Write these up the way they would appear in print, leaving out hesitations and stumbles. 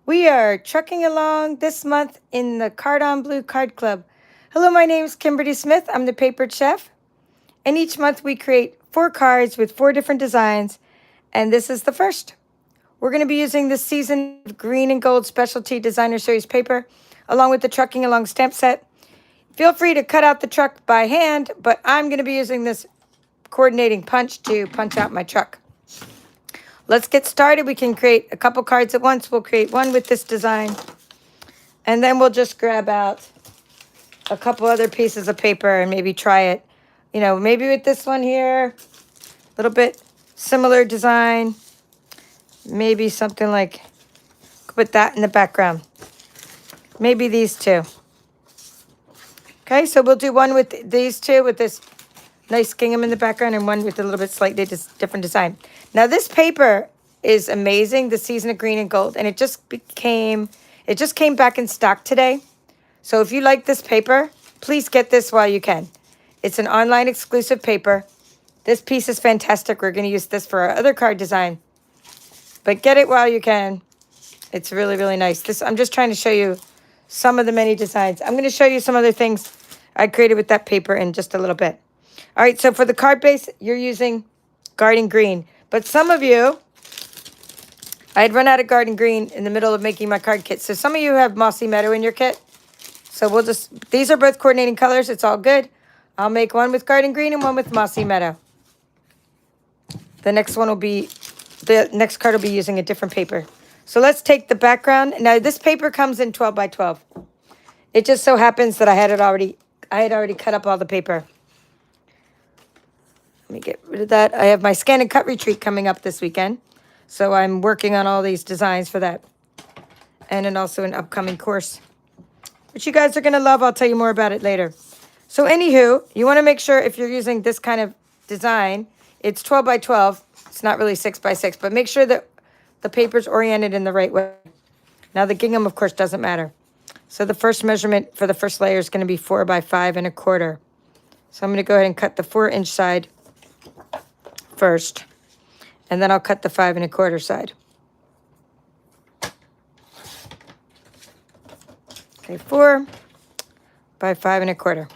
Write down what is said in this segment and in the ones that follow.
We are trucking along this month in the Card Blue Card Club. Hello, my name is Kimberly Smith. I'm the Papered Chef. And each month we create 4 cards with 4 different designs. And this is the first. We're going to be using this season of green and gold specialty designer series paper, along with the trucking along stamp set. Feel free to cut out the truck by hand, but I'm going to be using this coordinating punch to punch out my truck. Let's get started. We can create a couple cards at once. We'll create one with this design. And then we'll just grab out a couple other pieces of paper and maybe try it. You know, maybe with this one here, a little bit similar design. Maybe something like, put that in the background. Maybe these two. Okay, so we'll do one with these two with this nice gingham in the background and one with a little bit slightly different design. Now this paper is amazing, the season of green and gold, and it just came back in stock today. So if you like this paper, please get this while you can. It's an online exclusive paper. This piece is fantastic. We're going to use this for our other card design. But get it while you can. It's really, really nice. I'm just trying to show you some of the many designs. I'm going to show you some other things I created with that paper in just a little bit. All right, so for the card base, you're using garden green. But some of you, I had run out of garden green in the middle of making my card kit. So some of you have mossy meadow in your kit. So we'll just, these are both coordinating colors. It's all good. I'll make one with garden green and one with mossy meadow. The next card will be using a different paper. So let's take the background. Now this paper comes in 12 by 12. It just so happens that I had already cut up all the paper. Let me get rid of that. I have my scan and cut retreat coming up this weekend. So I'm working on all these designs for that. And then also an upcoming course, which you guys are going to love. I'll tell you more about it later. So anywho, you want to make sure if you're using this kind of design, it's 12 by 12. It's not really 6 by 6, but make sure that the paper's oriented in the right way. Now the gingham, of course, doesn't matter. So the first measurement for the first layer is going to be 4 by 5 1/4. So I'm going to go ahead and cut the 4-inch side first, and then I'll cut the 5 1/4 side. Okay, 4 by 5 1/4.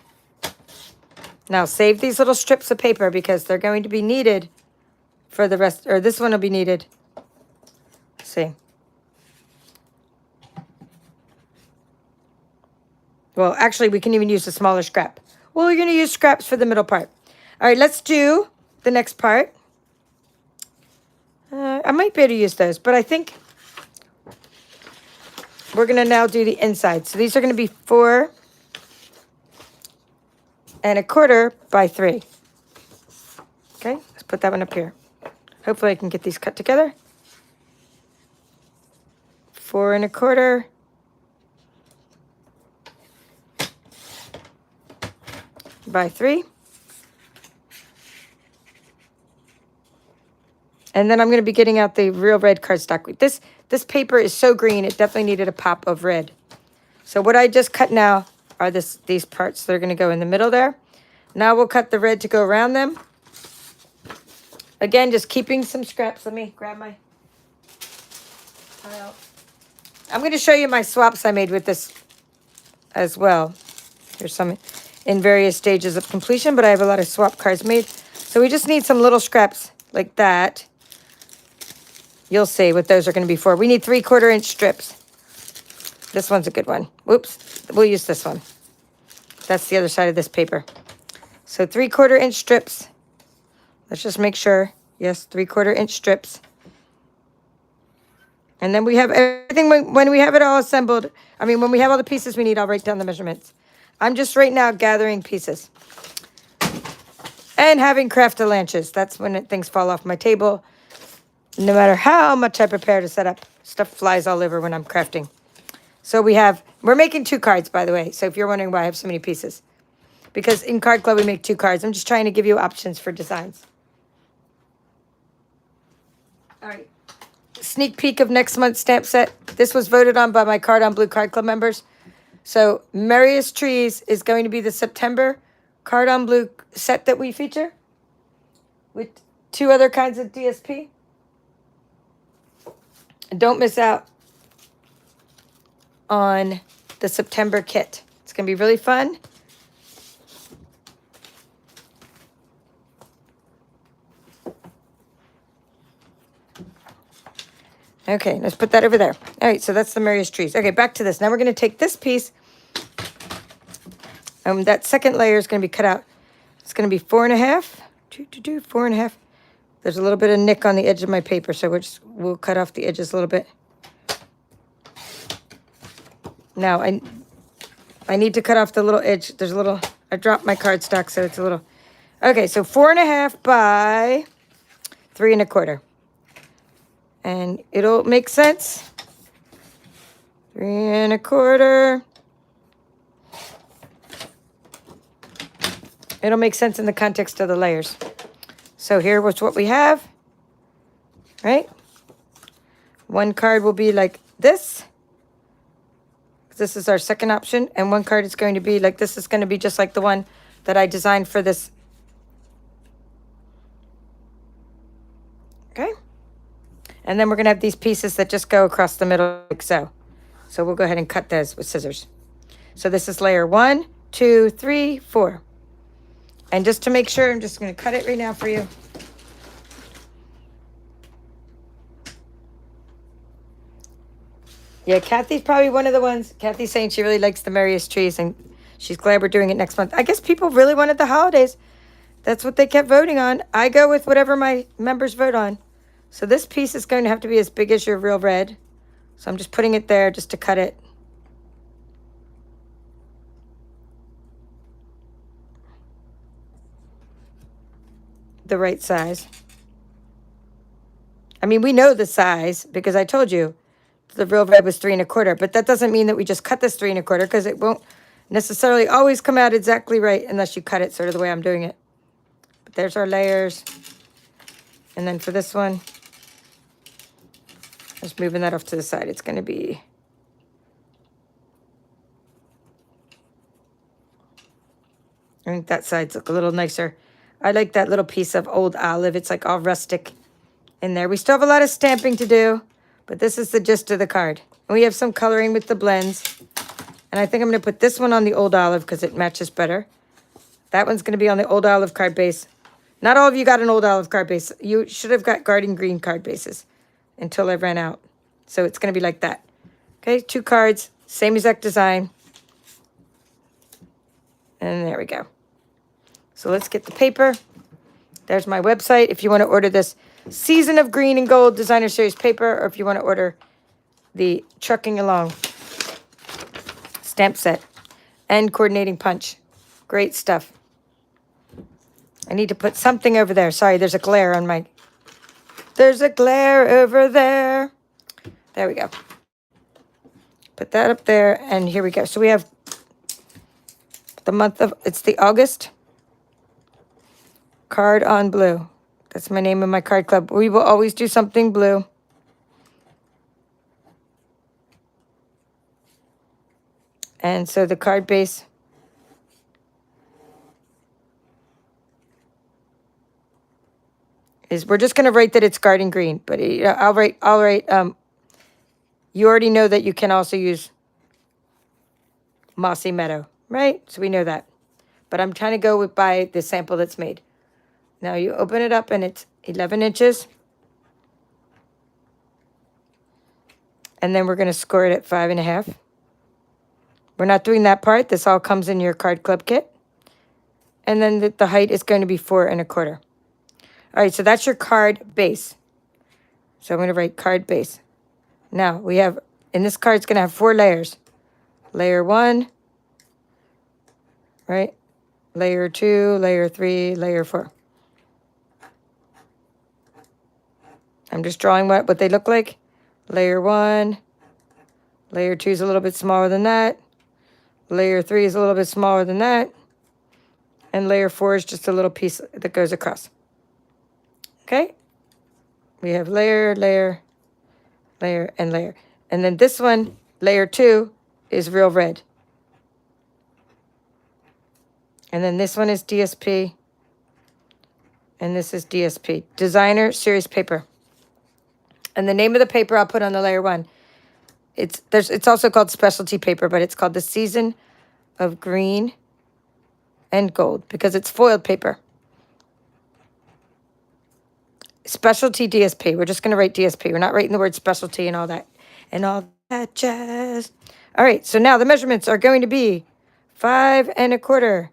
Now save these little strips of paper because they're going to be needed for the rest, or this one will be needed. Let's see. Well, actually, we can even use a smaller scrap. Well, we're going to use scraps for the middle part. All right, let's do the next part. I might be able to use those, but I think we're going to now do the inside. So these are going to be 4 1/4 by 3. Okay, let's put that one up here. Hopefully I can get these cut together. 4 1/4 by 3. And then I'm going to be getting out the real red cardstock. This paper is so green, it definitely needed a pop of red. So what I just cut now are these parts that are going to go in the middle there. Now we'll cut the red to go around them. Again, just keeping some scraps. Let me grab my pile. I'm going to show you my swaps I made with this as well. Here's some in various stages of completion, but I have a lot of swap cards made. So we just need some little scraps like that. You'll see what those are going to be for. We need 3/4 inch strips. This one's a good one. Whoops. We'll use this one. That's the other side of this paper. So 3/4 inch strips. Let's just make sure. Yes, 3/4 inch strips. And then we have everything. When we have it all assembled, when we have all the pieces we need, I'll write down the measurements. I'm just right now gathering pieces. And having craftalanches. That's when things fall off my table. No matter how much I prepare to set up, stuff flies all over when I'm crafting. So we're making 2 cards, by the way. So if you're wondering why I have so many pieces. Because in Card Club, we make 2 cards. I'm just trying to give you options for designs. All right. Sneak peek of next month's stamp set. This was voted on by my Blue Card Club members. So Merriest Trees is going to be the September Blue set that we feature with 2 other kinds of DSP. And don't miss out. on the September kit. It's going to be really fun. Okay, let's put that over there. All right, so that's the Marius trees. Okay, back to this. Now we're going to take this piece. That second layer is going to be cut out. It's going to be 4.5. 4.5. There's a little bit of nick on the edge of my paper, so we'll cut off the edges a little bit. Now, I need to cut off the little edge. There's a little, I dropped my cardstock, so it's a little. Okay, so 4.5 by 3.25. And it'll make sense. 3.25. It'll make sense in the context of the layers. So here was what we have, right? One card will be like this. This is our second option. And one card is going to be like, this is going to be just like the one that I designed for this. Okay. And then we're going to have these pieces that just go across the middle like so. So we'll go ahead and cut those with scissors. So this is layer 1, 2, 3, 4. And just to make sure, I'm just going to cut it right now for you. Yeah, Kathy's probably one of the ones. Kathy's saying she really likes the Marius trees, and she's glad we're doing it next month. I guess people really wanted the holidays. That's what they kept voting on. I go with whatever my members vote on. So this piece is going to have to be as big as your real red. So I'm just putting it there just to cut it. The right size. I mean, we know the size because I told you the real red was 3.25, but that doesn't mean that we just cut this 3.25 because it won't necessarily always come out exactly right unless you cut it sort of the way I'm doing it. But there's our layers. And then for this one, just moving that off to the side, it's going to be I think that side's look a little nicer. I like that little piece of old olive. It's like all rustic in there. We still have a lot of stamping to do, but this is the gist of the card. And we have some coloring with the blends. And I think I'm going to put this one on the old olive because it matches better. That one's going to be on the old olive card base. Not all of you got an old olive card base. You should have got garden green card bases until I ran out. So it's going to be like that. Okay, 2 cards, same exact design. And there we go. So let's get the paper. There's my website. If you want to order this Season of Green and Gold Designer Series paper, or if you want to order the Trucking Along stamp set and coordinating punch. Great stuff. I need to put something over there. Sorry, there's a glare on my... There's a glare over there. There we go. Put that up there, and here we go. So we have the month of... It's the August card on blue. That's my name of my card club. We will always do something blue. And so the card base is, we're just going to write that it's garden green, but I'll write, you already know that you can also use mossy meadow, right? So we know that. But I'm trying to go by the sample that's made. Now you open it up and it's 11 inches. And then we're going to score it at 5.5. We're not doing that part. This all comes in your card club kit. And then the height is going to be 4.25. All right, so that's your card base. So I'm going to write card base. Now we have, and this card's going to have 4 layers. Layer 1, right? Layer 2, layer 3, layer 4. I'm just drawing what they look like. Layer 1, layer 2 is a little bit smaller than that. Layer 3 is a little bit smaller than that. And layer 4 is just a little piece that goes across. Okay? We have layer, layer, layer, and layer. And then this one, layer 2, is real red. And then this one is DSP. And this is DSP. Designer Series Paper. And the name of the paper I'll put on the layer 1. It's also called specialty paper, but it's called the Season of Green and Gold because it's foiled paper. Specialty DSP. We're just going to write DSP. We're not writing the word specialty and all that jazz. All right, so now the measurements are going to be 5 1/4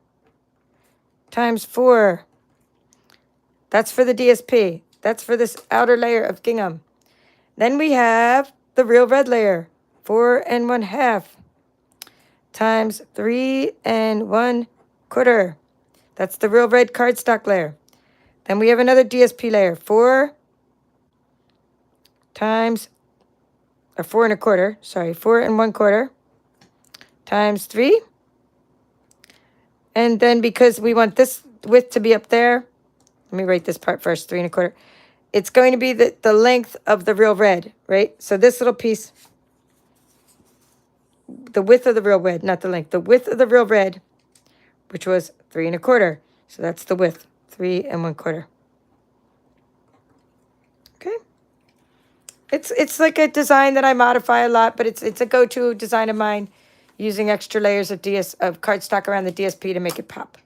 times 4. That's for the DSP. That's for this outer layer of gingham. Then we have the real red layer, 4 1/2 times 3 1/4. That's the real red cardstock layer. Then we have another DSP layer, 4 times, or 4 1/4, sorry, 4 1/4 times 3. And then because we want this width to be up there, let me write this part first, 3 1/4. It's going to be the length of the real red, right? So this little piece, the width of the real red, not the length, the width of the real red, which was 3 1/4. So that's the width, 3 1/4. Okay. It's like a design that I modify a lot, but it's a go-to design of mine, using extra layers of cardstock around the DSP to make it pop.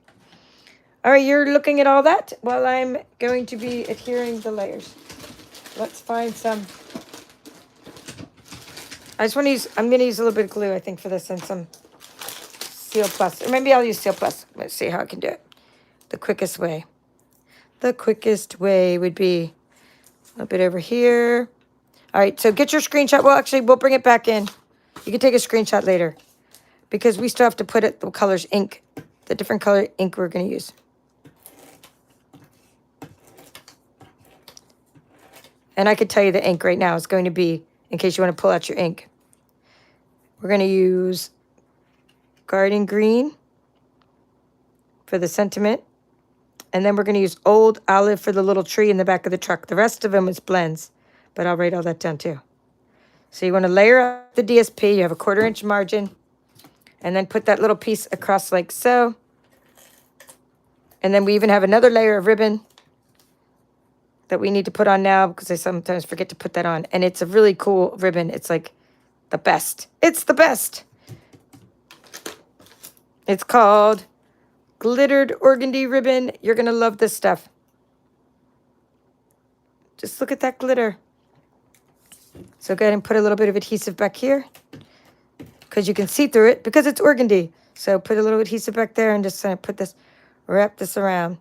All right, you're looking at all that while I'm going to be adhering the layers. Let's find some. I'm going to use a little bit of glue, I think, for this, and some Seal Plus. Or maybe I'll use Seal Plus. Let's see how I can do it. The quickest way. The quickest way would be a little bit over here. All right, so get your screenshot. Well, actually, we'll bring it back in. You can take a screenshot later because we still have to put the colors ink, the different color ink we're going to use. And I could tell you the ink right now is going to be, in case you want to pull out your ink, we're going to use Garden Green for the sentiment. And then we're going to use Old Olive for the little tree in the back of the truck. The rest of them is blends, but I'll write all that down too. So you want to layer up the DSP. You have a 1/4 inch margin. And then put that little piece across like so. And then we even have another layer of ribbon that we need to put on now because I sometimes forget to put that on. And it's a really cool ribbon. It's like the best. It's the best. It's called Glittered Organdy Ribbon. You're going to love this stuff. Just look at that glitter. So go ahead and put a little bit of adhesive back here because you can see through it because it's organdy. So put a little adhesive back there and just put this, wrap this around.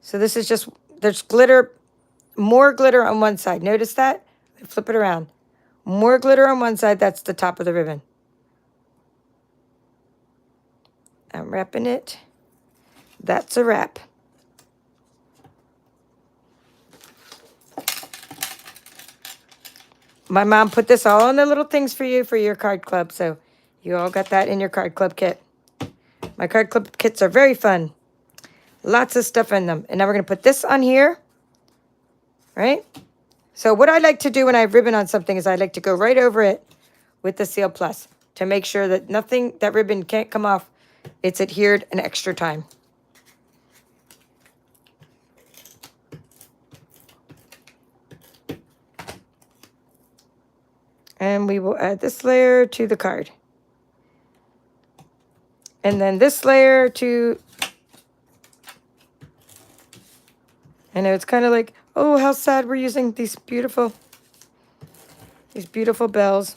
So this is just, there's glitter, more glitter on one side. Notice that? Flip it around. More glitter on one side. That's the top of the ribbon. I'm wrapping it. That's a wrap. My mom put this all in the little things for you for your card club. So you all got that in your card club kit. My card club kits are very fun. Lots of stuff in them. And now we're going to put this on here. Right? So what I like to do when I have ribbon on something is I like to go right over it with the Seal Plus to make sure that that ribbon can't come off. It's adhered an extra time. And we will add this layer to the card. And then this layer to, I know it's kind of like, oh, how sad we're using these beautiful bells.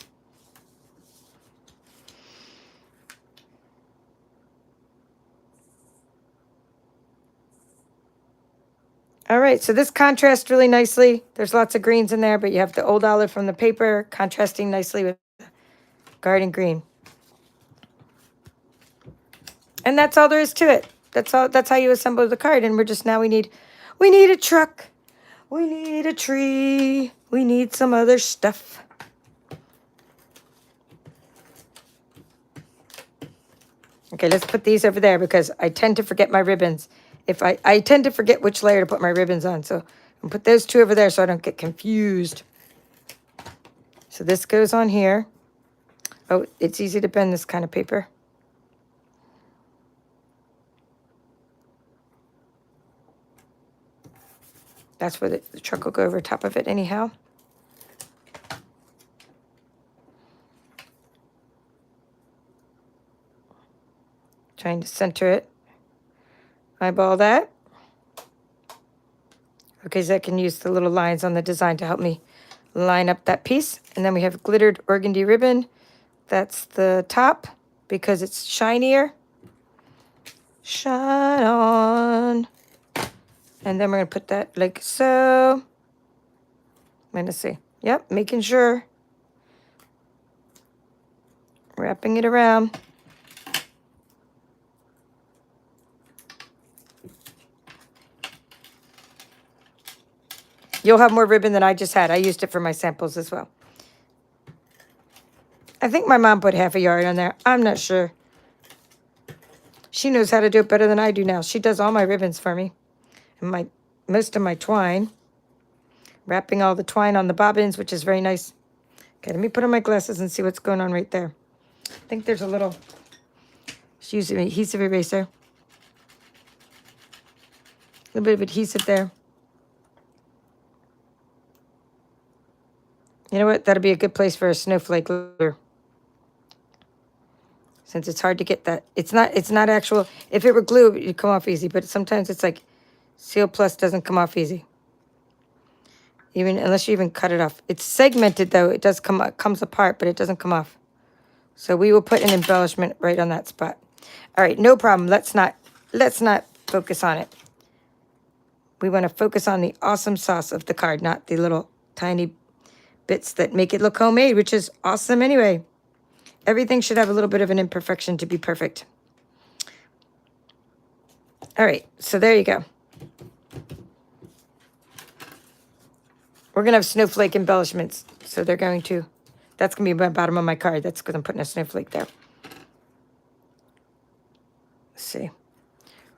All right, so this contrasts really nicely. There's lots of greens in there, but you have the Old Olive from the paper contrasting nicely with Garden Green. And that's all there is to it. That's all. That's how you assemble the card. And we're just now we need a truck. We need a tree. We need some other stuff. Okay, let's put these over there because I tend to forget my ribbons. If I tend to forget which layer to put my ribbons on. So I'll put those two over there so I don't get confused. So this goes on here. Oh, it's easy to bend this kind of paper. That's where the truck will go over top of it anyhow. Trying to center it. Eyeball that. Okay, so I can use the little lines on the design to help me line up that piece. And then we have glittered organdy ribbon. That's the top because it's shinier. Shine on. And then we're going to put that like so. I'm going to see. Yep, making sure. Wrapping it around. You'll have more ribbon than I just had. I used it for my samples as well. I think my mom put half a yard on there. I'm not sure. She knows how to do it better than I do now. She does all my ribbons for me. And most of my twine. Wrapping all the twine on the bobbins, which is very nice. Okay, let me put on my glasses and see what's going on right there. I think there's a little... Just use an adhesive eraser. A little bit of adhesive there. You know what? That'll be a good place for a snowflake glitter. Since it's hard to get that. It's not actual. If it were glue, it'd come off easy. But sometimes it's like Seal Plus doesn't come off easy. Even unless you even cut it off. It's segmented though. It does comes apart, but it doesn't come off. So we will put an embellishment right on that spot. All right, no problem. Let's not focus on it. We want to focus on the awesome sauce of the card, not the little tiny bits that make it look homemade, which is awesome anyway. Everything should have a little bit of an imperfection to be perfect. All right, so there you go. We're going to have snowflake embellishments. So that's going to be the bottom of my card. That's because I'm putting a snowflake there. Let's see.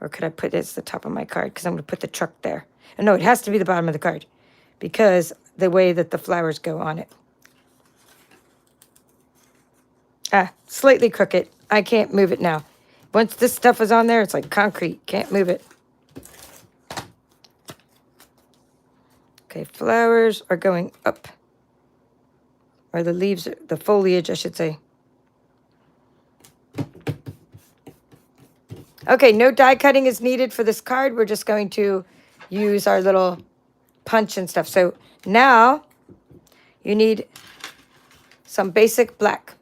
Or could I put it as the top of my card? Because I'm going to put the truck there. And no, it has to be the bottom of the card. Because the way that the flowers go on it. Slightly crooked. I can't move it now. Once this stuff is on there, it's like concrete. Can't move it. Okay, flowers are going up. Or the leaves, the foliage, I should say. Okay, no die cutting is needed for this card. We're just going to use our little punch and stuff. So now you need some basic black.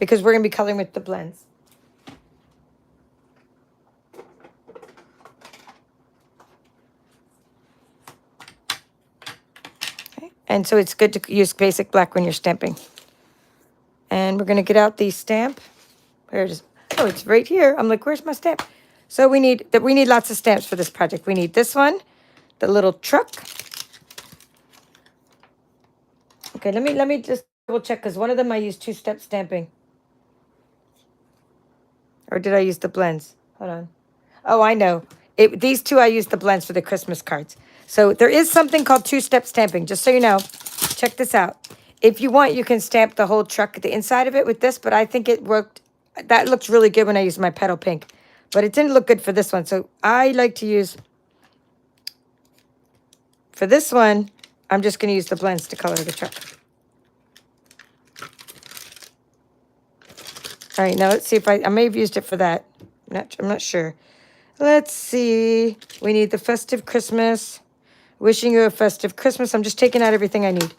Because we're going to be coloring with the blends. Okay. And so it's good to use basic black when you're stamping. And we're going to get out the stamp. Where it is? Oh, it's right here. I'm like, where's my stamp? So we need lots of stamps for this project. We need this one, the little truck. Okay, let me just double check because one of them I used two-step stamping. Or did I use the blends? Hold on. Oh, I know. These two I used the blends for the Christmas cards. So there is something called two-step stamping, just so you know. Check this out. If you want, you can stamp the whole truck, the inside of it with this, but I think it worked. That looked really good when I used my petal pink. But it didn't look good for this one. So I like to use, for this one, I'm just going to use the blends to color the truck. All right, now let's see if I may have used it for that. I'm not sure. Let's see. We need the festive Christmas. Wishing you a festive Christmas. I'm just taking out everything I need.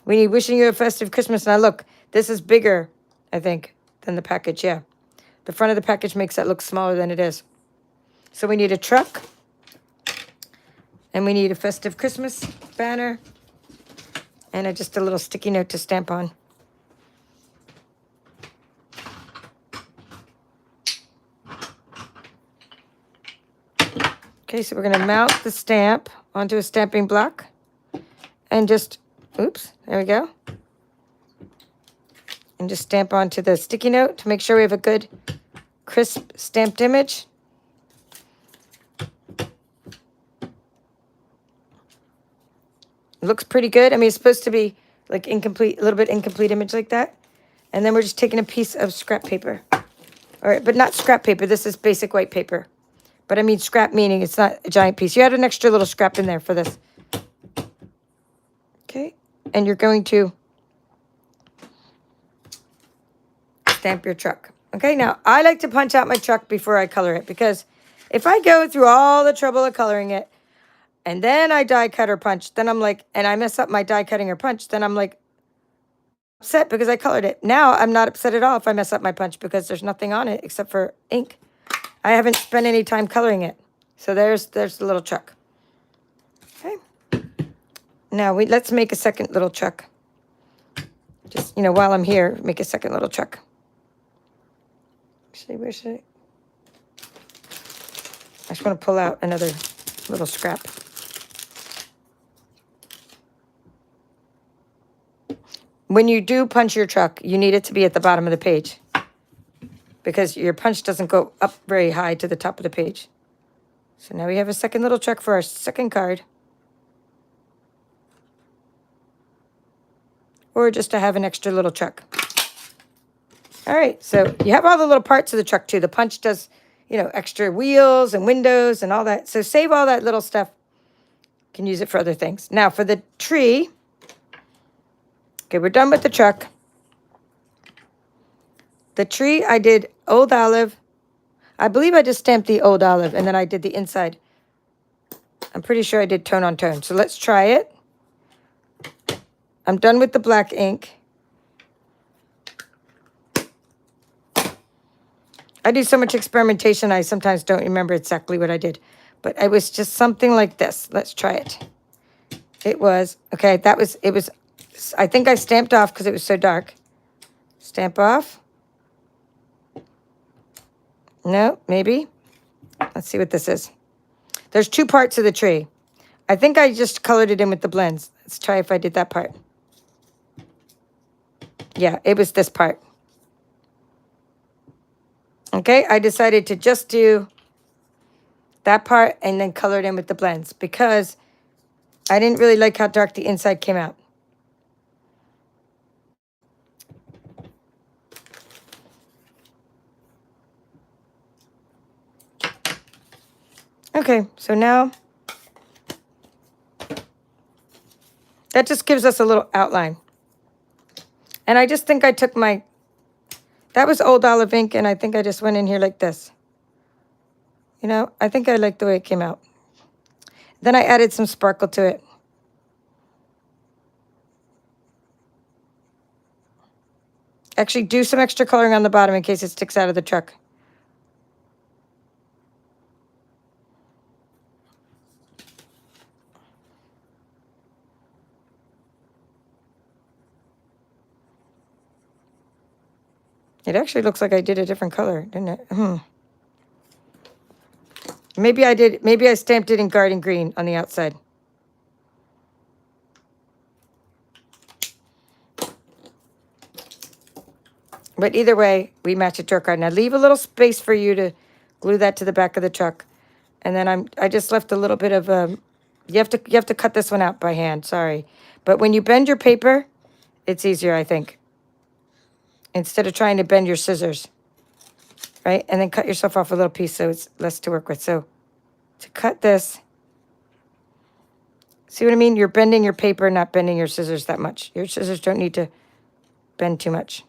We need wishing you a festive Christmas. Now look, this is bigger, I think, than the package. Yeah. The front of the package makes that look smaller than it is. So we need a truck. And we need a festive Christmas banner. And just a little sticky note to stamp on. Okay, so we're going to mount the stamp onto a stamping block. And just, oops, there we go. And just stamp onto the sticky note to make sure we have a good, crisp stamped image. It looks pretty good. I mean, it's supposed to be like incomplete, a little bit incomplete image like that. And then we're just taking a piece of scrap paper. All right, but not scrap paper. This is basic white paper. But I mean scrap meaning it's not a giant piece. You had an extra little scrap in there for this. Okay. And you're going to stamp your truck. Okay, now I like to punch out my truck before I color it, because if I go through all the trouble of coloring it and then I die cut or punch, then I'm like, and I mess up my die cutting or punch, then I'm like upset because I colored it. Now I'm not upset at all if I mess up my punch because there's nothing on it except for ink. I haven't spent any time coloring it. So there's the little truck. Okay. Now let's make a second little truck. Just, while I'm here, make a second little truck. Actually, where should I just want to pull out another little scrap. When you do punch your truck, you need it to be at the bottom of the page, because your punch doesn't go up very high to the top of the page. So now we have a second little truck for our second card. Or just to have an extra little truck. All right, so you have all the little parts of the truck too. The punch does, extra wheels and windows and all that. So save all that little stuff. You can use it for other things. Now for the tree. Okay, we're done with the truck. The tree, I did old olive. I believe I just stamped the old olive and then I did the inside. I'm pretty sure I did tone on tone. So let's try it. I'm done with the black ink. I do so much experimentation, I sometimes don't remember exactly what I did. But it was just something like this. Let's try it. It was, okay, I think I stamped off because it was so dark. Stamp off. No, maybe. Let's see what this is. There's two parts of the tree. I think I just colored it in with the blends. Let's try if I did that part. Yeah, it was this part. Okay, I decided to just do that part and then color it in with the blends because I didn't really like how dark the inside came out. Okay, so now that just gives us a little outline. And I just think I took that was old olive ink, and I think I just went in here like this. I think I like the way it came out. Then I added some sparkle to it. Actually, do some extra coloring on the bottom in case it sticks out of the truck. It actually looks like I did a different color, didn't it? Maybe I stamped it in garden green on the outside. But either way, we match it to our card. Now leave a little space for you to glue that to the back of the truck. And then I just left a little bit of you have to cut this one out by hand, sorry. But when you bend your paper, it's easier, I think. Instead of trying to bend your scissors. Right? And then cut yourself off a little piece so it's less to work with. So to cut this, see what I mean? You're bending your paper, not bending your scissors that much. Your scissors don't need to bend too much.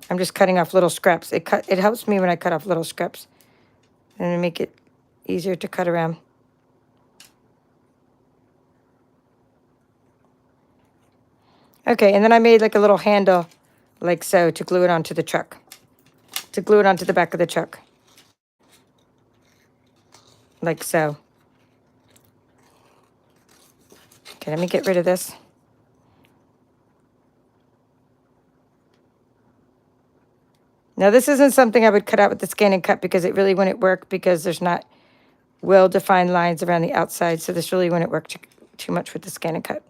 I'm just cutting off little scraps. It helps me when I cut off little scraps. And to make it easier to cut around. Okay, and then I made like a little handle, like so, to glue it onto the truck. To glue it onto the back of the truck. Like so. Okay, let me get rid of this. Now, this isn't something I would cut out with the scan and cut because it really wouldn't work because there's not well-defined lines around the outside. So this really wouldn't work too much with the scan and cut.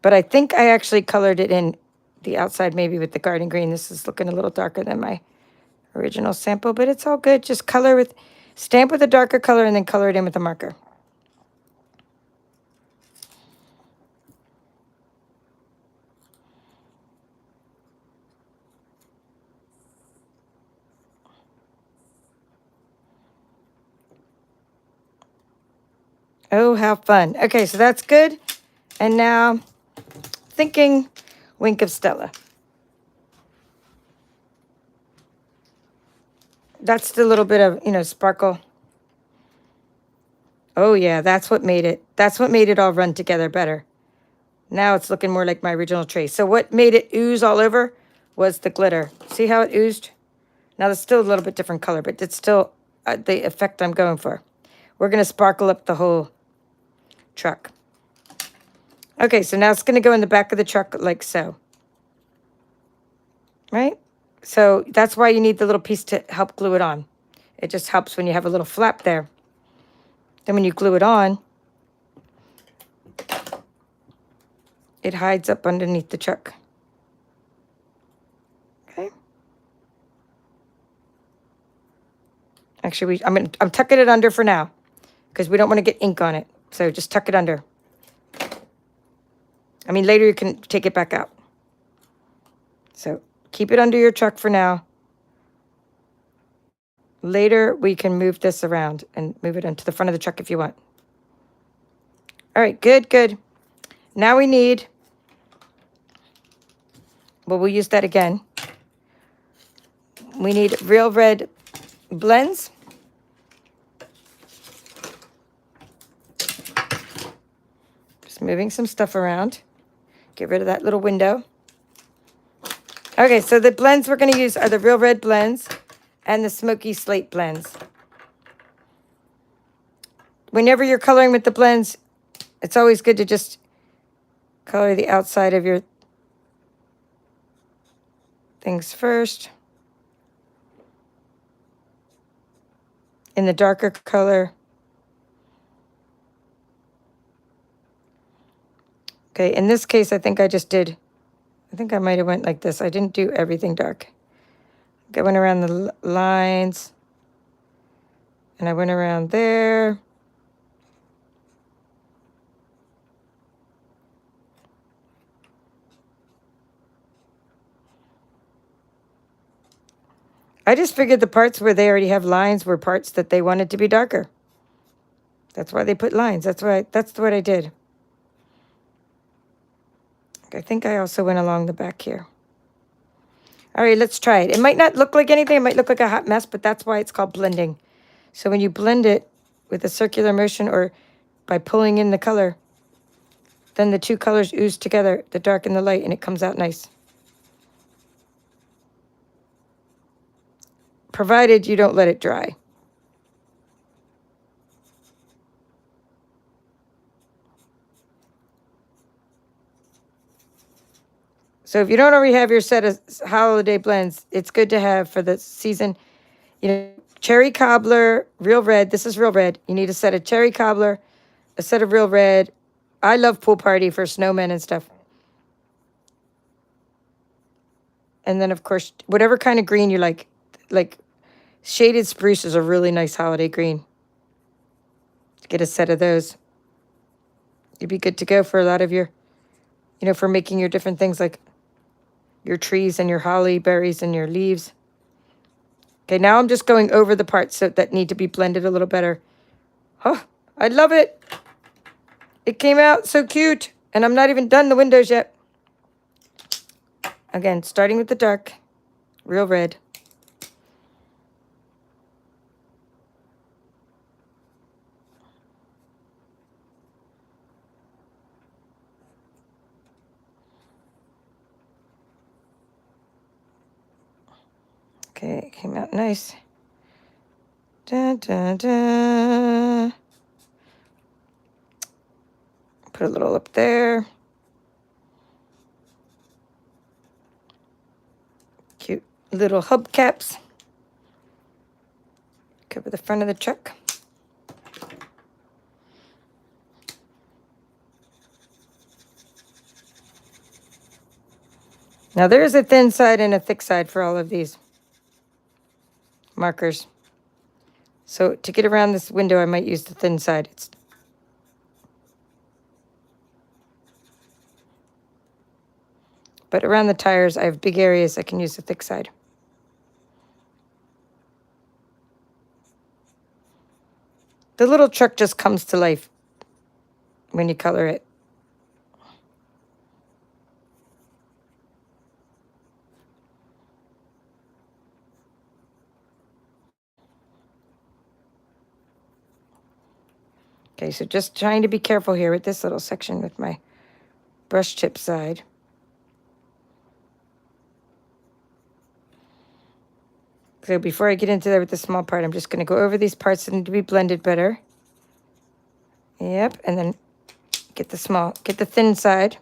But I think I actually colored it in the outside maybe with the garden green. This is looking a little darker than my original sample, but it's all good. Just stamp with a darker color and then color it in with a marker. Oh, how fun. Okay, so that's good. And now, thinking Wink of Stella. That's the little bit of, sparkle. Oh, yeah, that's what made it. That's what made it all run together better. Now it's looking more like my original tree. So what made it ooze all over was the glitter. See how it oozed? Now it's still a little bit different color, but it's still the effect I'm going for. We're going to sparkle up the whole truck. Okay, so now it's going to go in the back of the truck like so. Right? So that's why you need the little piece to help glue it on. It just helps when you have a little flap there. Then when you glue it on, it hides up underneath the truck. Okay. Actually, I'm tucking it under for now because we don't want to get ink on it. So just tuck it under. I mean, later you can take it back out. So keep it under your truck for now. Later, we can move this around and move it into the front of the truck if you want. All right, good, good. Now we need, well, we'll use that again. We need real red blends. Just moving some stuff around. Get rid of that little window. Okay, so the blends we're going to use are the real red blends and the smoky slate blends. Whenever you're coloring with the blends, it's always good to just color the outside of your things first. In the darker color. Okay, in this case, I think I might have went like this. I didn't do everything dark. I went around the lines, and I went around there. I just figured the parts where they already have lines were parts that they wanted to be darker. That's why they put lines. That's what I did. I think I also went along the back here. All right, let's try it. It might not look like anything. It might look like a hot mess, but that's why it's called blending. So when you blend it with a circular motion or by pulling in the color, then the two colors ooze together, the dark and the light, and it comes out nice. Provided you don't let it dry. So if you don't already have your set of holiday blends, it's good to have for the season. Cherry cobbler, real red. This is real red. You need a set of cherry cobbler, a set of real red. I love pool party for snowmen and stuff. And then, of course, whatever kind of green you like shaded spruce is a really nice holiday green. Get a set of those. You'd be good to go for a lot of your, for making your different things like your trees and your holly berries and your leaves. Okay, now I'm just going over the parts that need to be blended a little better. Oh, I love it. It came out so cute. And I'm not even done the windows yet. Again, starting with the dark, real red. Okay, it came out nice. Da, da, da. Put a little up there. Cute little hubcaps. Cover the front of the truck. Now there is a thin side and a thick side for all of these markers. So to get around this window, I might use the thin side. But around the tires, I have big areas I can use the thick side. The little truck just comes to life when you color it. Okay, so just trying to be careful here with this little section with my brush tip side. So before I get into there with the small part, I'm just going to go over these parts that need to be blended better. Yep, and then get the thin side.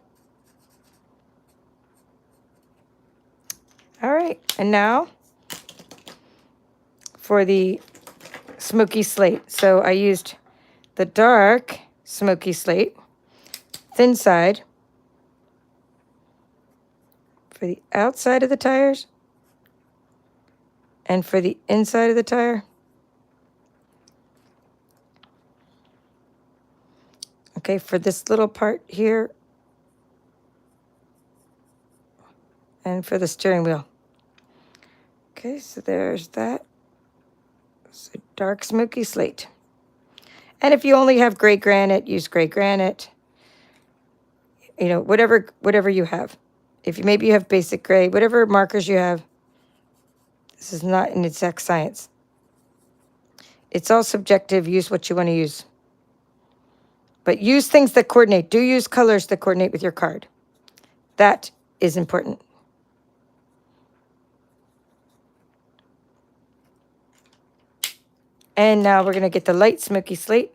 All right, and now for the smoky slate. So I used the dark smoky slate, thin side, for the outside of the tires and for the inside of the tire. Okay, for this little part here and for the steering wheel. Okay, so there's that. So dark smoky slate. And if you only have gray granite, use gray granite. You know, whatever you have. If you maybe you have basic gray, whatever markers you have. This is not an exact science. It's all subjective. Use what you want to use. But use things that coordinate. Do use colors that coordinate with your card. That is important. And now we're going to get the light smoky slate.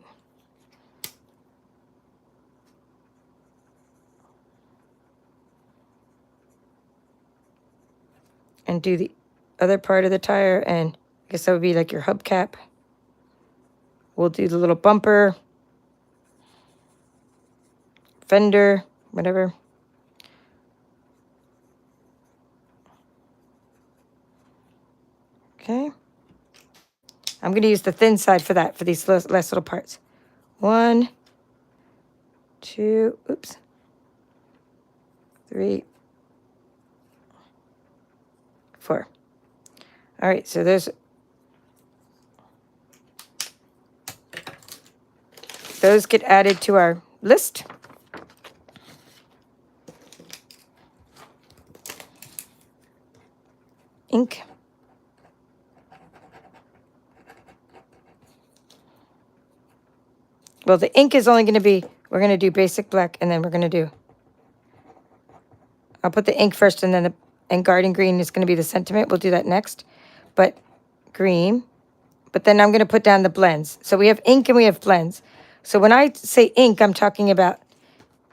And do the other part of the tire, and I guess that would be like your hubcap. We'll do the little bumper, fender, whatever. Okay. I'm going to use the thin side for that, for these last little parts. 1, 2, oops, 3, 4. All right, so those get added to our list. Ink. Well, the ink is only going to be, we're going to do basic black, and then we're going to do, I'll put the ink first, and then and garden green is going to be the sentiment. We'll do that next. But green. But then I'm going to put down the blends. So we have ink and we have blends. So when I say ink, I'm talking about,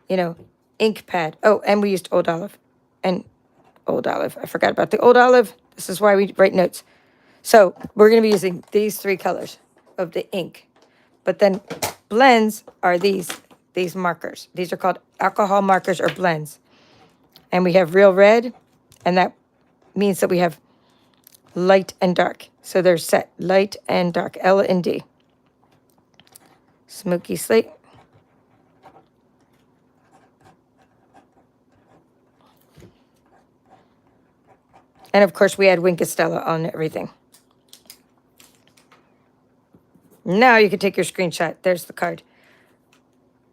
you know, ink pad. Oh, and we used Old Olive. And Old Olive. I forgot about the Old Olive. This is why we write notes. So we're going to be using these 3 colors of the ink. But then blends are these markers. These are called alcohol markers or blends. And we have real red, and that means that we have light and dark. So they're set light and dark, L and D. Smoky slate. And of course we add Wink Estella on everything. Now you can take your screenshot. There's the card.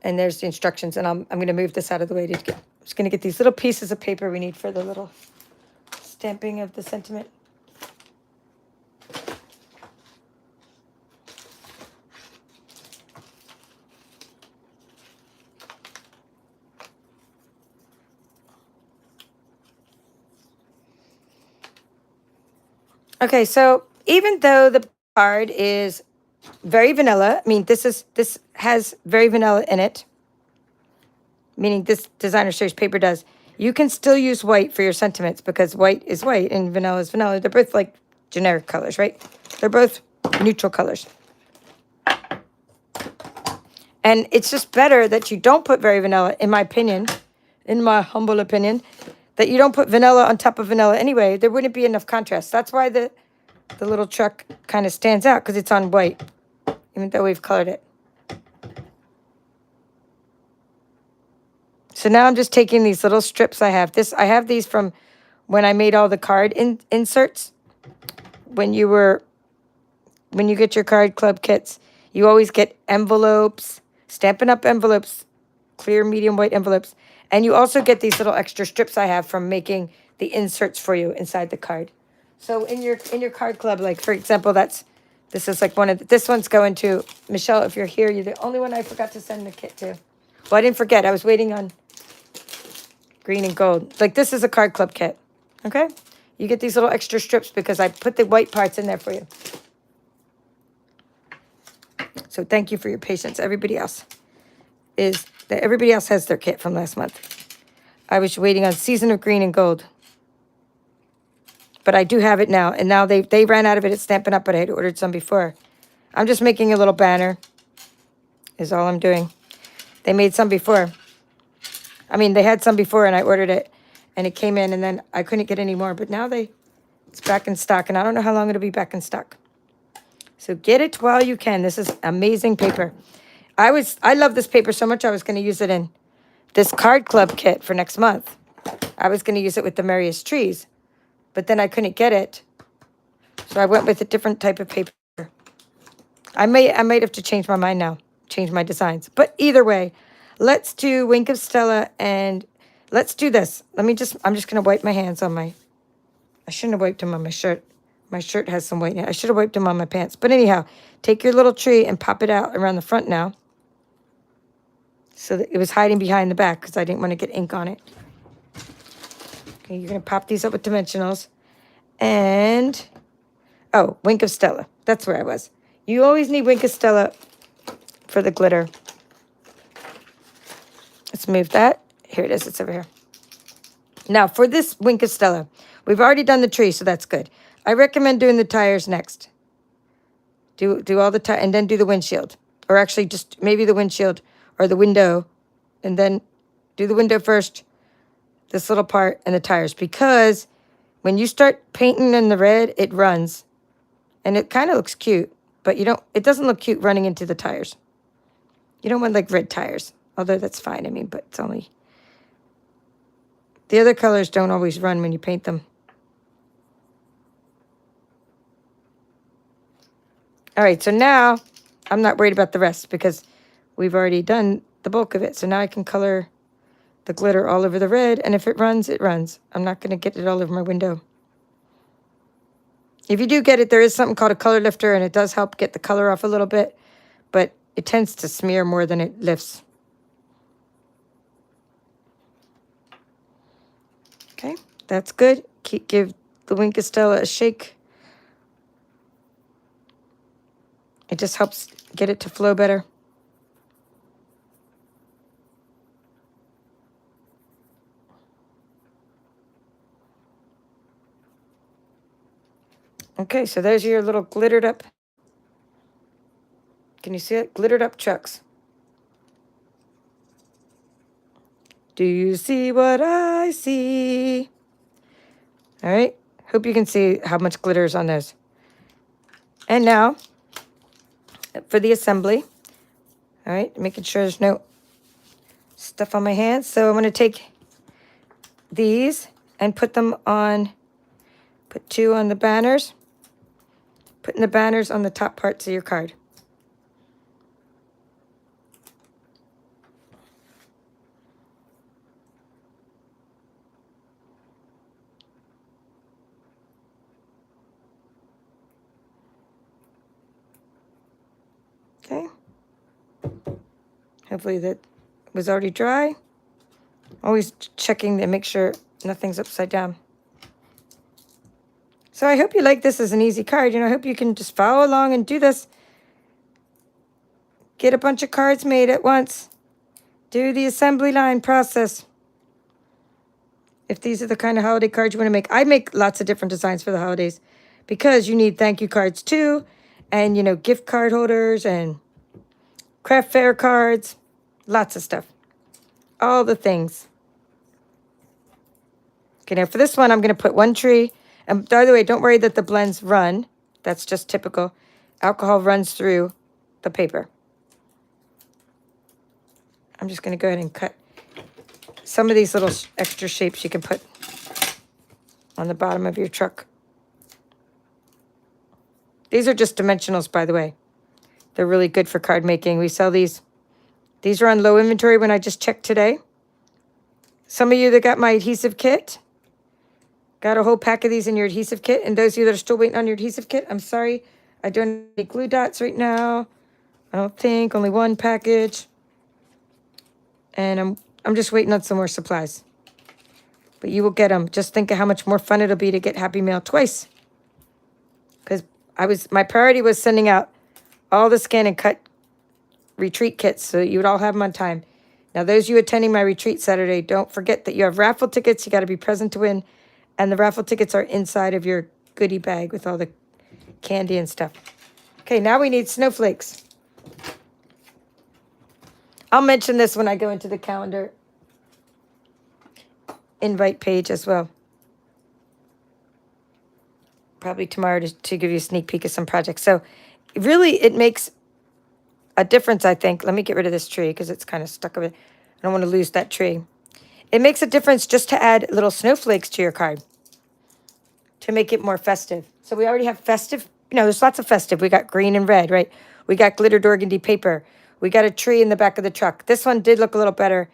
And there's the instructions. And I'm going to move this out of the way to get, I'm just going to get these little pieces of paper we need for the little stamping of the sentiment. Okay, so even though the card is very vanilla, I mean, this has very vanilla in it, meaning this designer series paper does. You can still use white for your sentiments because white is white and vanilla is vanilla. They're both like generic colors, right? They're both neutral colors. And it's just better that you don't put very vanilla, in my opinion, in my humble opinion, that you don't put vanilla on top of vanilla anyway. There wouldn't be enough contrast. That's why the little truck kind of stands out, because it's on white, even though we've colored it. So now I'm just taking these little strips I have. I have these from when I made all the card inserts. When you get your card club kits, you always get envelopes, Stampin' Up! Envelopes clear medium white envelopes. And you also get these little extra strips I have from making the inserts for you inside the card. So in your card club, like for example, this is like this one's going to Michelle. If you're here, you're the only one I forgot to send the kit to. Well, I didn't forget. I was waiting on green and gold. Like this is a card club kit. Okay? You get these little extra strips because I put the white parts in there for you. So thank you for your patience. Everybody else has their kit from last month. I was waiting on Season of Green and Gold. But I do have it now. And now they ran out of it at Stampin' Up, but I had ordered some before. I'm just making a little banner is all I'm doing. They made some before. I mean, they had some before and I ordered it. And it came in and then I couldn't get any more. But now it's back in stock. And I don't know how long it'll be back in stock. So get it while you can. This is amazing paper. I love this paper so much I was going to use it in this card club kit for next month. I was going to use it with the Merriest Trees. But then I couldn't get it. So I went with a different type of paper. I might have to change my mind now. Change my designs. But either way, let's do Wink of Stella and let's do this. I'm just going to wipe my hands on I shouldn't have wiped them on my shirt. My shirt has some white in it. I should have wiped them on my pants. But anyhow, take your little tree and pop it out around the front now. So that it was hiding behind the back because I didn't want to get ink on it. Okay, you're going to pop these up with dimensionals. And, oh, Wink of Stella. That's where I was. You always need Wink of Stella for the glitter. Let's move that. Here it is. It's over here. Now, for this Wink of Stella, we've already done the tree, so that's good. I recommend doing the tires next. Do all the tires, and then do the windshield. Or actually, just maybe the windshield or the window. And then do the window first, this little part, and the tires. Because when you start painting in the red, it runs. And it kind of looks cute. But it doesn't look cute running into the tires. You don't want like red tires. Although that's fine, I mean, but it's only... The other colors don't always run when you paint them. All right, so now I'm not worried about the rest because we've already done the bulk of it. So now I can color the glitter all over the red. And if it runs, it runs. I'm not going to get it all over my window. If you do get it, there is something called a color lifter, and it does help get the color off a little bit. But it tends to smear more than it lifts. Okay, that's good. Give the Wink of Stella a shake. It just helps get it to flow better. Okay, so there's your little glittered up. Can you see it? Glittered up chucks. Do you see what I see? All right. Hope you can see how much glitter is on those. And now, for the assembly. All right, making sure there's no stuff on my hands. So I'm going to take these and put them on, put 2 on the banners. Putting the banners on the top parts of your card. Okay. Hopefully that was already dry. Always checking to make sure nothing's upside down. So I hope you like this as an easy card. I hope you can just follow along and do this. Get a bunch of cards made at once. Do the assembly line process. If these are the kind of holiday cards you want to make. I make lots of different designs for the holidays because you need thank you cards too. And, gift card holders and craft fair cards. Lots of stuff. All the things. Okay, now for this one, I'm going to put 1 tree. And by the way, don't worry that the blends run. That's just typical. Alcohol runs through the paper. I'm just going to go ahead and cut some of these little extra shapes you can put on the bottom of your truck. These are just dimensionals, by the way. They're really good for card making. We sell these These are on low inventory when I just checked today. Some of you that got my adhesive kit, got a whole pack of these in your adhesive kit. And those of you that are still waiting on your adhesive kit, I'm sorry. I don't have any glue dots right now. I don't think. Only one package. And I'm just waiting on some more supplies. But you will get them. Just think of how much more fun it'll be to get Happy Mail twice. Because my priority was sending out all the scan and cut retreat kits so you would all have them on time. Now, those of you attending my retreat Saturday, don't forget that you have raffle tickets. You got to be present to win. And the raffle tickets are inside of your goodie bag with all the candy and stuff. Okay, now we need snowflakes. I'll mention this when I go into the calendar invite page as well. Probably tomorrow to give you a sneak peek of some projects. So really, it makes a difference, I think. Let me get rid of this tree because it's kind of stuck over. I don't want to lose that tree. It makes a difference just to add little snowflakes to your card to make it more festive. So we already have festive. You know, there's lots of festive. We got green and red, right? We got glittered organdy paper. We got a tree in the back of the truck. This one did look a little better.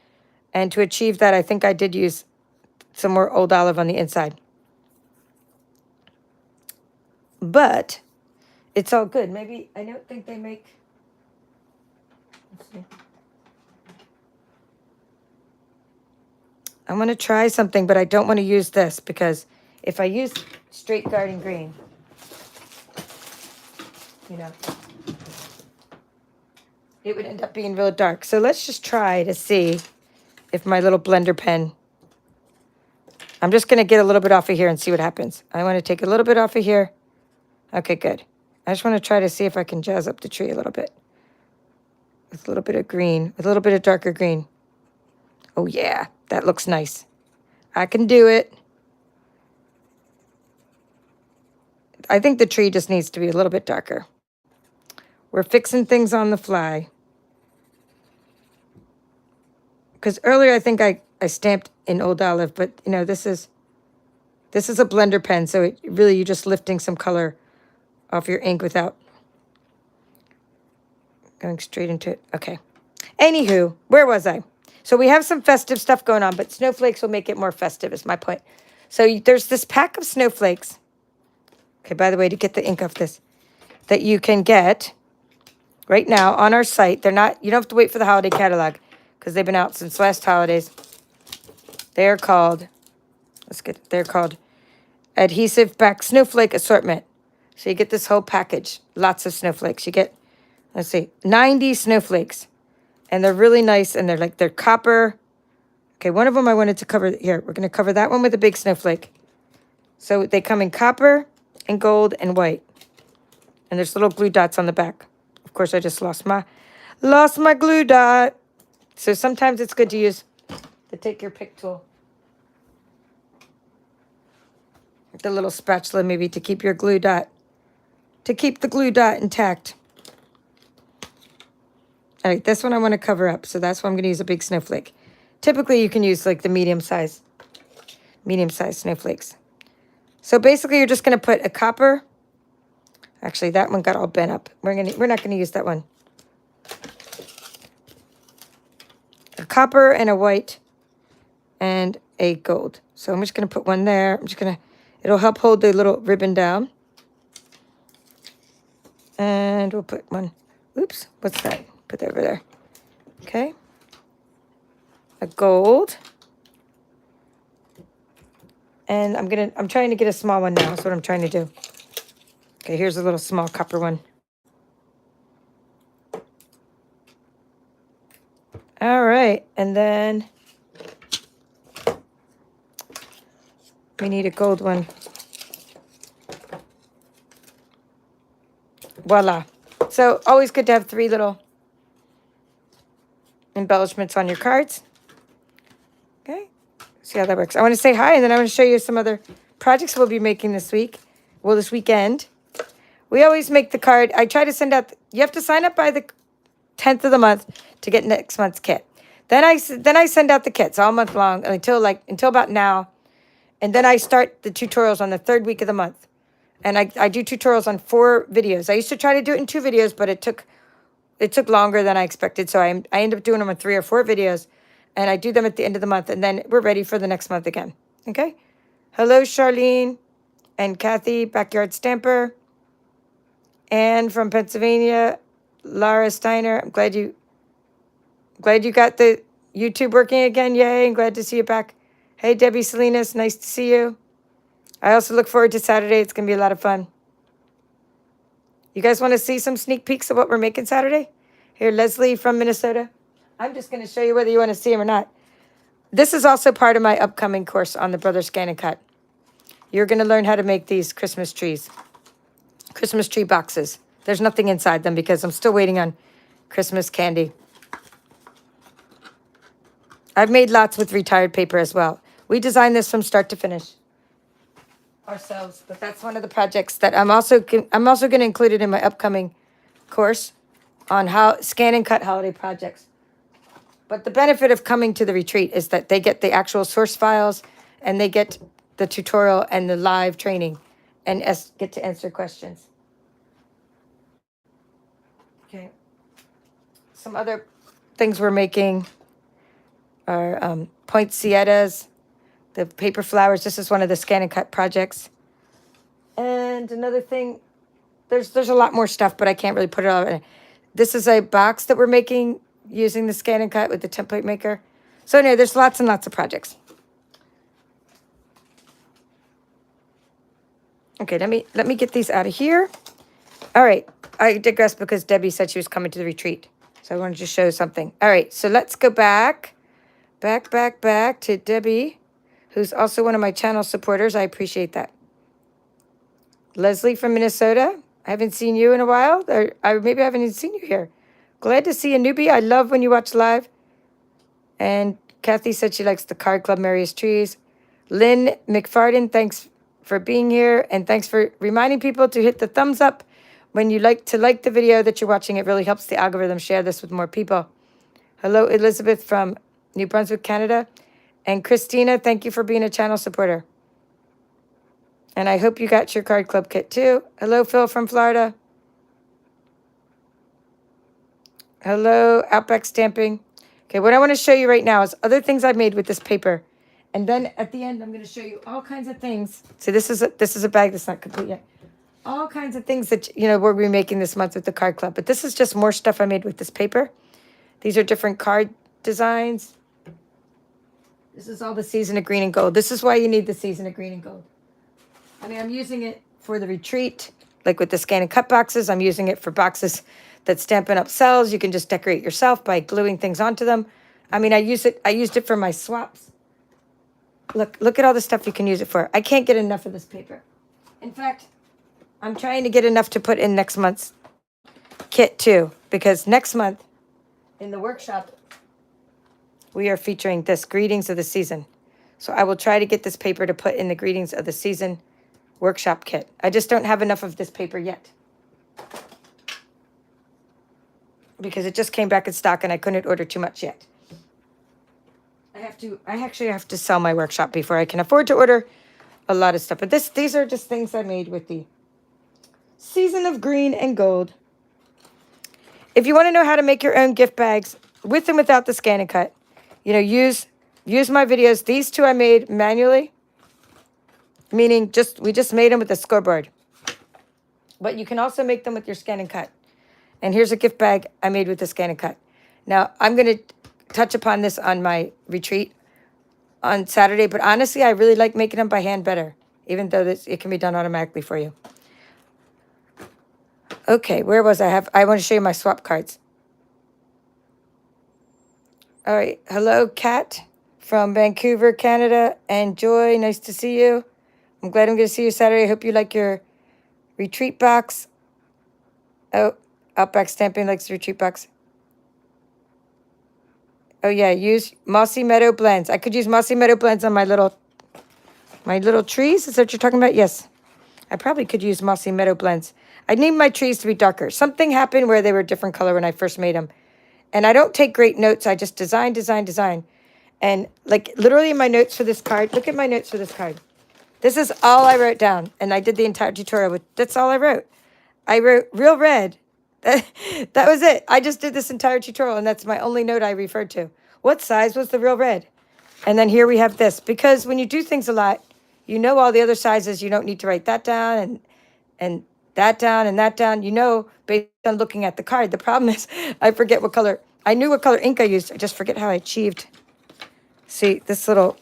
And to achieve that, I think I did use some more old olive on the inside. But it's all good. Maybe, I don't think they make... Let's see. I want to try something, but I don't want to use this because if I use straight garden green, you know, it would end up being real dark. So let's just try to see if my little blender pen, I'm just going to get a little bit off of here and see what happens. I want to take a little bit off of here. Okay, good. I just want to try to see if I can jazz up the tree a little bit with a little bit of green, with a little bit of darker green. Oh, yeah, that looks nice. I can do it. I think the tree just needs to be a little bit darker. We're fixing things on the fly. Because earlier I think I stamped in old olive, but you know, this is a blender pen, so it really, you're just lifting some color off your ink without going straight into it. Okay. Anywho, where was I? So we have some festive stuff going on, but snowflakes will make it more festive is my point. So there's this pack of snowflakes. Okay, by the way, to get the ink off this, that you can get right now on our site. They're not, you don't have to wait for the holiday catalog because they've been out since last holidays. They're called, they're called Adhesive Back Snowflake Assortment. So you get this whole package, lots of snowflakes. You get, let's see, 90 snowflakes. And they're really nice, and they're copper. Okay, one of them I wanted to cover here. We're going to cover that one with a big snowflake. So they come in copper and gold and white. And there's little glue dots on the back. Of course, I just lost my glue dot. So sometimes it's good to use the take your pick tool. The little spatula maybe to keep your glue dot, to keep the glue dot intact. All right, this one I want to cover up, so that's why I'm going to use a big snowflake. Typically, you can use like the medium-sized snowflakes. So basically, you're just going to put a copper. Actually, that one got all bent up. We're not going to use that one. A copper and a white and a gold. So I'm just going to put one there. I'm just going to, it'll help hold the little ribbon down. And we'll put one. Oops, what's that? Put that over there. Okay. A gold. And I'm trying to get a small one now. That's what I'm trying to do. Okay, here's a little small copper one. All right, and then we need a gold one. Voila. So always good to have 3 little embellishments on your cards. Okay, see how that works. I want to say hi, and then I want to show you some other projects we'll be making this week. Well, this weekend. We always make the card. I try to send out, you have to sign up by the 10th of the month to get next month's kit. Then I send out the kits all month long until about now. And then I start the tutorials on the 3rd week of the month. And I do tutorials on 4 videos. I used to try to do it in 2 videos, but it took it took longer than I expected. So I end up doing them in 3 or 4 videos, and I do them at the end of the month, and then we're ready for the next month again. Okay. Hello, Charlene and Kathy, Backyard Stamper. Anne from Pennsylvania, Lara Steiner. I'm glad you got the YouTube working again. Yay, I'm glad to see you back. Hey, Debbie Salinas, nice to see you. I also look forward to Saturday. It's going to be a lot of fun. You guys want to see some sneak peeks of what we're making Saturday? Here, Leslie from Minnesota. I'm just going to show you whether you want to see them or not. This is also part of my upcoming course on the Brother Scan and Cut. You're going to learn how to make these Christmas trees. Christmas tree boxes. There's nothing inside them because I'm still waiting on Christmas candy. I've made lots with retired paper as well. We designed this from start to finish ourselves, but that's one of the projects that I'm also going to include it in my upcoming course on how scan and cut holiday projects. But the benefit of coming to the retreat is that they get the actual source files, and they get the tutorial and the live training, and get to answer questions. Okay. Some other things we're making are poinsettias, the paper flowers. This is one of the scan and cut projects. And another thing, there's a lot more stuff, but I can't really put it all in. This is a box that we're making using the scan and cut with the template maker. So anyway, there's lots and lots of projects. Okay, let me get these out of here. All right, I digress because Debbie said she was coming to the retreat. So I wanted to show something. All right, so let's go back to Debbie, who's also one of my channel supporters. I appreciate that. Leslie from Minnesota. I haven't seen you in a while. Or maybe I haven't even seen you here. Glad to see a newbie. I love when you watch live. And Kathy said she likes the Card Club Merriest Trees. Lynn McFarden, thanks for being here. And thanks for reminding people to hit the thumbs up when you like the video that you're watching. It really helps the algorithm share this with more people. Hello, Elizabeth from New Brunswick, Canada. And Christina, thank you for being a channel supporter. And I hope you got your Card Club kit too. Hello, Phil from Florida. Hello, Outback Stamping. Okay, what I want to show you right now is other things I've made with this paper. And then at the end, I'm going to show you all kinds of things. See, this is a bag that's not complete yet. All kinds of things that, we're remaking this month with the Card Club. But this is just more stuff I made with this paper. These are different card designs. This is all the season of green and gold. This is why you need the season of green and gold. I mean, I'm using it for the retreat, like with the scan and cut boxes. I'm using it for boxes that Stampin' Up! Sells. You can just decorate yourself by gluing things onto them. I mean, I used it for my swaps. Look at all the stuff you can use it for. I can't get enough of this paper. In fact, I'm trying to get enough to put in next month's kit too, because next month in the workshop, we are featuring this Greetings of the Season. So I will try to get this paper to put in the Greetings of the Season workshop kit. I just don't have enough of this paper yet, because it just came back in stock and I couldn't order too much yet. I actually have to sell my workshop before I can afford to order a lot of stuff. But these are just things I made with the season of green and gold. If you want to know how to make your own gift bags with and without the scan and cut, use my videos. These two I made manually, meaning we just made them with a scoreboard. But you can also make them with your scan and cut. And here's a gift bag I made with the scan and cut. Now, I'm going to touch upon this on my retreat on Saturday, but honestly, I really like making them by hand better, even though it can be done automatically for you. Okay, where was I? I want to show you my swap cards. All right, hello, Kat from Vancouver, Canada, and Joy, nice to see you. I'm glad I'm going to see you Saturday. I hope you like your retreat box. Oh, Outback Stamping likes the retreat box. Oh yeah, use Mossy Meadow blends. I could use Mossy Meadow blends on my little trees. Is that what you're talking about? Yes. I probably could use Mossy Meadow blends. I need my trees to be darker. Something happened where they were a different color when I first made them. And I don't take great notes. I just design. And like literally my notes for this card. Look at my notes for this card. This is all I wrote down. And I did the entire tutorial with, that's all I wrote. I wrote real red That was it. I just did this entire tutorial, and that's my only note I referred to. What size was the real red? And then here we have this. Because when you do things a lot, you know all the other sizes. You don't need to write that down and that down and that down. You know based on looking at the card. The problem is I forget what color. I knew what color ink I used. I just forget how I achieved. See, this little,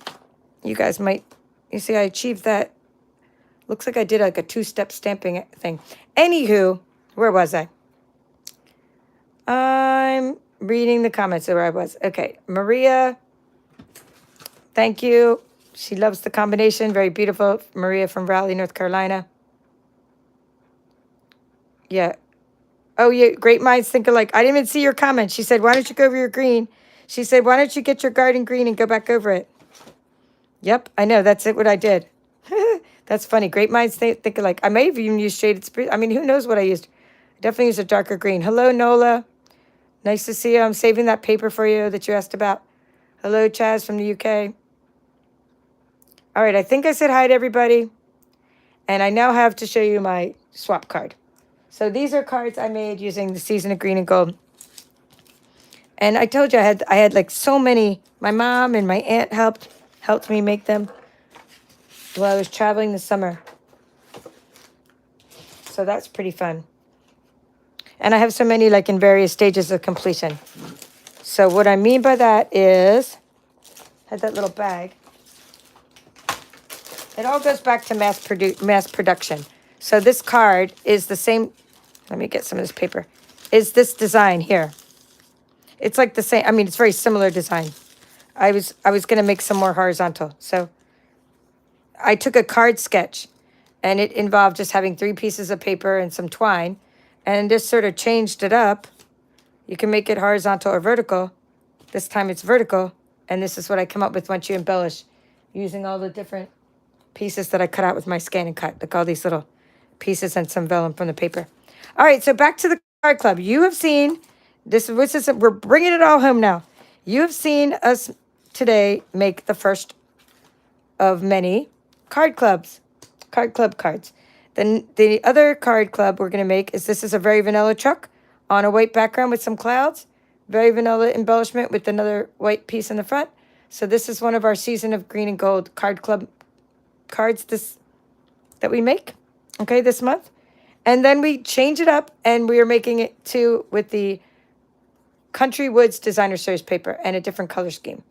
you guys might, you see I achieved that. Looks like I did like a two-step stamping thing. Anywho, where was I? I'm reading the comments of where I was. Okay, Maria, thank you. She loves the combination. Very beautiful. Maria from Raleigh, North Carolina. Yeah. Oh, yeah. Great minds think alike. I didn't even see your comment. She said, why don't you go over your green? She said, why don't you get your garden green and go back over it? Yep, I know. That's it, what I did. That's funny. Great minds think alike. I may have even used shaded spruce. I mean, who knows what I used? I definitely used a darker green. Hello, Nola. Nice to see you. I'm saving that paper for you that you asked about. Hello, Chaz from the UK. All right, I think I said hi to everybody. And I now have to show you my swap card. So these are cards I made using the Season of Green and Gold. And I told you I had like so many. My mom and my aunt helped me make them while I was traveling this summer. So that's pretty fun. And I have so many like in various stages of completion. So what I mean by that is, I had that little bag. It all goes back to mass production. So this card is the same. Let me get some of this paper. Is this design here? It's like the same. I mean, it's very similar design. I was going to make some more horizontal. So I took a card sketch, and it involved just having 3 pieces of paper and some twine, and just sort of changed it up. You can make it horizontal or vertical. This time it's vertical, and this is what I come up with once you embellish, using all the different pieces that I cut out with my scan and cut, like all these little pieces and some vellum from the paper. All right, so back to the card club. You have seen this. We're bringing it all home now. You have seen us today make the first of many card club cards. Then the other card club we're going to make is this is a very vanilla truck on a white background with some clouds. Very vanilla embellishment with another white piece in the front. So this is one of our Season of Green and Gold card club cards that we make, okay, this month. And then we change it up, and we are making it too with the Country Woods Designer Series paper and a different color scheme.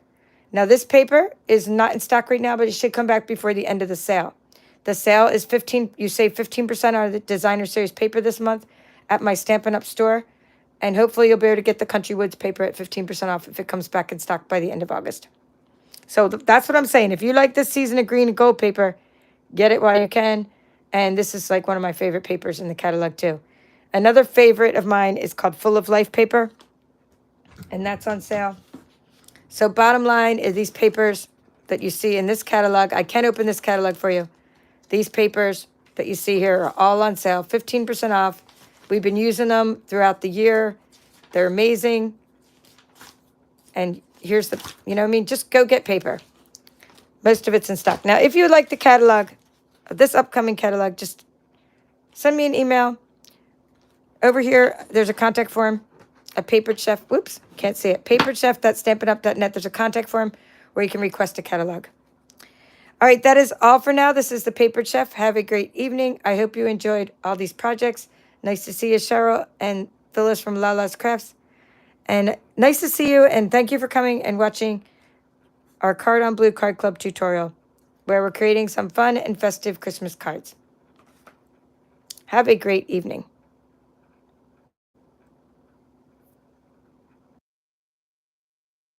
Now this paper is not in stock right now, but it should come back before the end of the sale. The sale is 15. You save 15% on the Designer Series paper this month at my Stampin' Up store, and hopefully you'll be able to get the Country Woods paper at 15% off if it comes back in stock by the end of August. So that's what I'm saying. If you like this Season of Green and Gold paper, get it while you can. And this is like one of my favorite papers in the catalog too. Another favorite of mine is called Full of Life paper, and that's on sale. So bottom line is these papers that you see in this catalog. I can open this catalog for you. These papers that you see here are all on sale, 15% off. We've been using them throughout the year. They're amazing. And here's the, you know what I mean? Just go get paper. Most of it's in stock. Now, if you would like the catalog, this upcoming catalog, just send me an email. Over here, there's a contact form, a Papered Chef. Whoops, can't see it. paperedchef.stampinup.net. There's a contact form where you can request a catalog. All right, that is all for now. This is the Papered Chef. Have a great evening. I hope you enjoyed all these projects. Nice to see you, Cheryl and Phyllis from Lala's Crafts. And nice to see you, and thank you for coming and watching our Card on Blue Card Club tutorial, where we're creating some fun and festive Christmas cards. Have a great evening.